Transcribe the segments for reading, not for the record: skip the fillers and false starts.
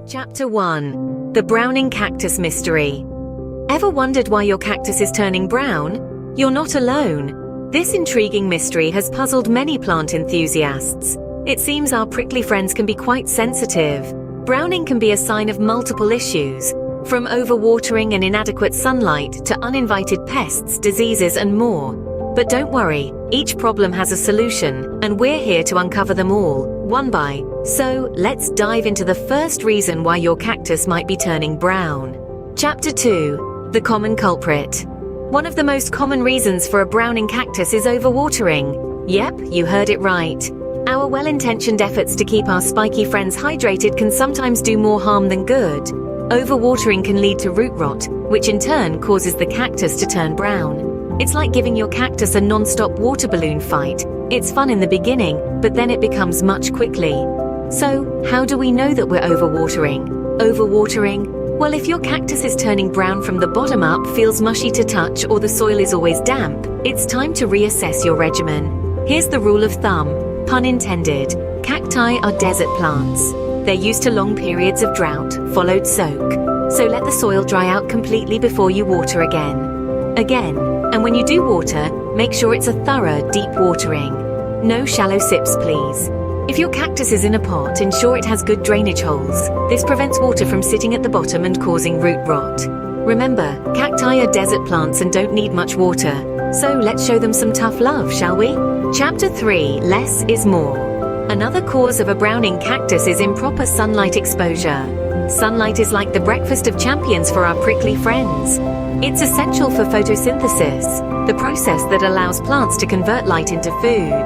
Chapter 1. The Browning Cactus Mystery. Ever wondered why your cactus is turning brown? You're not alone. This intriguing mystery has puzzled many plant enthusiasts. It seems our prickly friends can be quite sensitive. Browning can be a sign of multiple issues, from overwatering and inadequate sunlight to uninvited pests, diseases, and more. But don't worry, each problem has a solution, and we're here to uncover them all, one by. So, let's dive into the first reason why your cactus might be turning brown. Chapter 2. The Common Culprit. One of the most common reasons for a browning cactus is overwatering. Yep, you heard it right. Our well-intentioned efforts to keep our spiky friends hydrated can sometimes do more harm than good. Overwatering can lead to root rot, which in turn causes the cactus to turn brown. It's like giving your cactus a non-stop water balloon fight. It's fun in the beginning, but then it becomes much quickly. So, how do we know that we're overwatering? Overwatering? Well, if your cactus is turning brown from the bottom up, feels mushy to touch, or the soil is always damp, it's time to reassess your regimen. Here's the rule of thumb, pun intended. Cacti are desert plants. They're used to long periods of drought, followed soak. So let the soil dry out completely before you water again. And when you do water, make sure it's a thorough, deep watering. No shallow sips, please. If your cactus is in a pot, ensure it has good drainage holes. This prevents water from sitting at the bottom and causing root rot. Remember, cacti are desert plants and don't need much water. So let's show them some tough love, shall we? Chapter 3. Less is more. Another cause of a browning cactus is improper sunlight exposure. Sunlight is like the breakfast of champions for our prickly friends. It's essential for photosynthesis, the process that allows plants to convert light into food.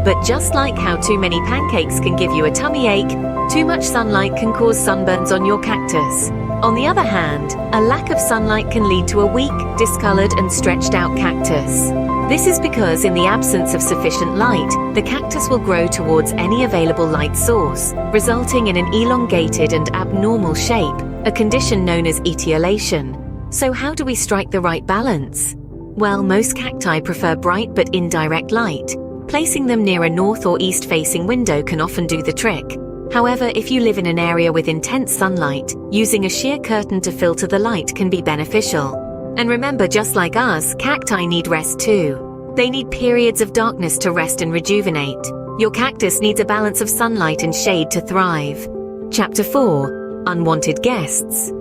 But just like how too many pancakes can give you a tummy ache, too much sunlight can cause sunburns on your cactus. On the other hand, a lack of sunlight can lead to a weak, discolored, and stretched out cactus. This is because in the absence of sufficient light, the cactus will grow towards any available light source, resulting in an elongated and abnormal shape, a condition known as etiolation. So how do we strike the right balance? Well, most cacti prefer bright but indirect light. Placing them near a north or east-facing window can often do the trick. However, if you live in an area with intense sunlight, using a sheer curtain to filter the light can be beneficial. And remember, just like us, cacti need rest too. They need periods of darkness to rest and rejuvenate. Your cactus needs a balance of sunlight and shade to thrive. Chapter 4. Unwanted guests.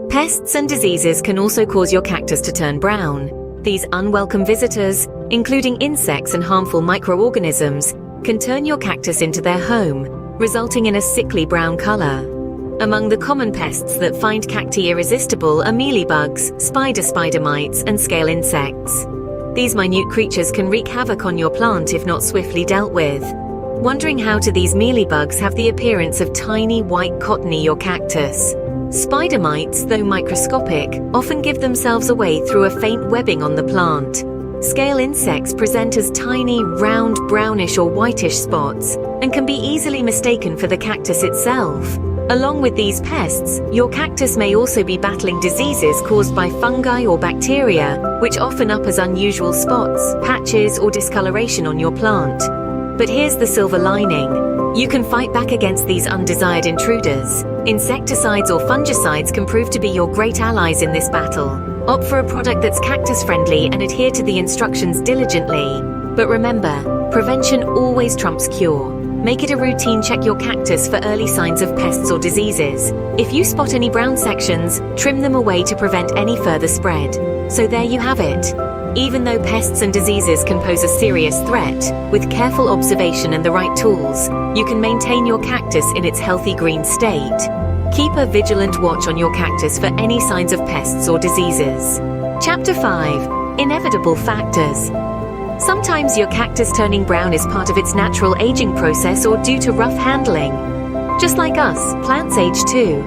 Pests and diseases can also cause your cactus to turn brown. These unwelcome visitors, including insects and harmful microorganisms, can turn your cactus into their home, resulting in a sickly brown color. Among the common pests that find cacti irresistible are mealybugs, spider mites, and scale insects. These minute creatures can wreak havoc on your plant if not swiftly dealt with. Wondering how do these mealybugs have the appearance of tiny white cottony your cactus? Spider mites, though microscopic, often give themselves away through a faint webbing on the plant. Scale insects present as tiny, round, brownish or whitish spots and can be easily mistaken for the cactus itself. Along with these pests, your cactus may also be battling diseases caused by fungi or bacteria, which often up as unusual spots, patches, or discoloration on your plant. But here's the silver lining. You can fight back against these undesired intruders. Insecticides or fungicides can prove to be your great allies in this battle. Opt for a product that's cactus-friendly and adhere to the instructions diligently. But remember, prevention always trumps cure. Make it a routine check your cactus for early signs of pests or diseases. If you spot any brown sections, trim them away to prevent any further spread. So there you have it. Even though pests and diseases can pose a serious threat, with careful observation and the right tools, you can maintain your cactus in its healthy green state. Keep a vigilant watch on your cactus for any signs of pests or diseases. Chapter 5. Inevitable factors. Sometimes your cactus turning brown is part of its natural aging process or due to rough handling. Just like us, plants age too.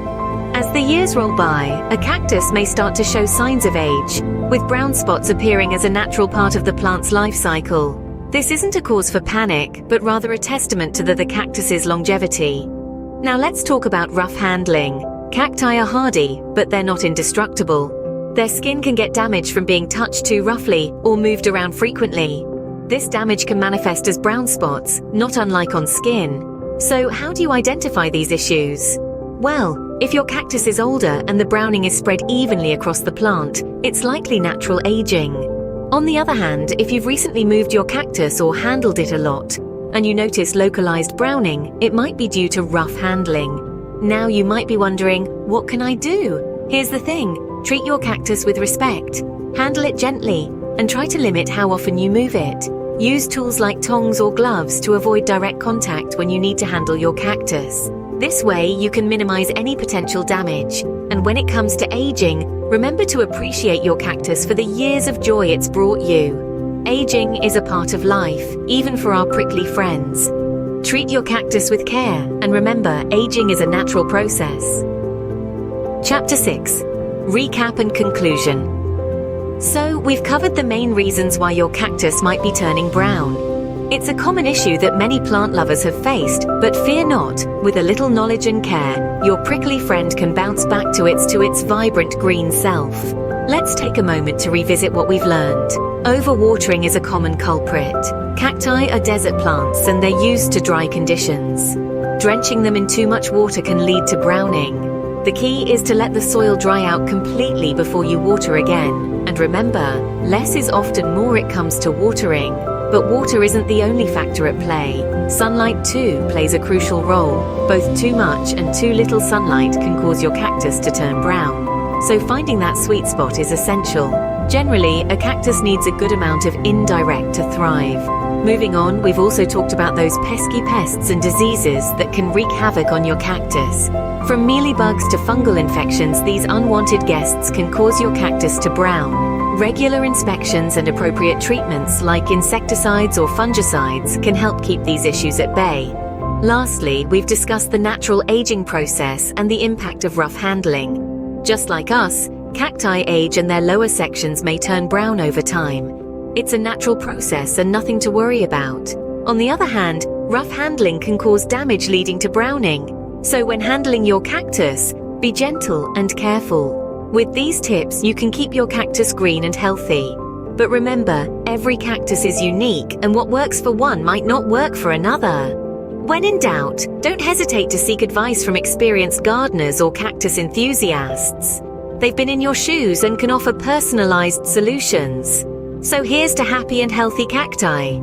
As the years roll by, a cactus may start to show signs of age, with brown spots appearing as a natural part of the plant's life cycle. This isn't a cause for panic, but rather a testament to the cactus's longevity. Now let's talk about rough handling. Cacti are hardy, but they're not indestructible. Their skin can get damaged from being touched too roughly or moved around frequently. This damage can manifest as brown spots, not unlike on skin. So how do you identify these issues? Well, if your cactus is older and the browning is spread evenly across the plant, it's likely natural aging. On the other hand, if you've recently moved your cactus or handled it a lot, and you notice localized browning, it might be due to rough handling. Now you might be wondering, what can I do? Here's the thing, treat your cactus with respect. Handle it gently, and try to limit how often you move it. Use tools like tongs or gloves to avoid direct contact when you need to handle your cactus. This way, you can minimize any potential damage. And when it comes to aging, remember to appreciate your cactus for the years of joy it's brought you. Aging is a part of life, even for our prickly friends. Treat your cactus with care, and remember, aging is a natural process. Chapter 6. Recap and Conclusion. So, we've covered the main reasons why your cactus might be turning brown. It's a common issue that many plant lovers have faced, but fear not, with a little knowledge and care, your prickly friend can bounce back to its vibrant green self. Let's take a moment to revisit what we've learned. Overwatering is a common culprit. Cacti are desert plants and they're used to dry conditions. Drenching them in too much water can lead to browning. The key is to let the soil dry out completely before you water again. And remember, less is often more it comes to watering. But water isn't the only factor at play. Sunlight too plays a crucial role. Both too much and too little sunlight can cause your cactus to turn brown. So finding that sweet spot is essential. Generally, a cactus needs a good amount of indirect to thrive. Moving on, we've also talked about those pesky pests and diseases that can wreak havoc on your cactus. From mealybugs to fungal infections, these unwanted guests can cause your cactus to brown. Regular inspections and appropriate treatments like insecticides or fungicides can help keep these issues at bay. Lastly, we've discussed the natural aging process and the impact of rough handling. Just like us, cacti age and their lower sections may turn brown over time. It's a natural process and nothing to worry about. On the other hand, rough handling can cause damage leading to browning. So when handling your cactus, be gentle and careful. With these tips, you can keep your cactus green and healthy. But remember, every cactus is unique, and what works for one might not work for another. When in doubt, don't hesitate to seek advice from experienced gardeners or cactus enthusiasts. They've been in your shoes and can offer personalized solutions. So here's to happy and healthy cacti.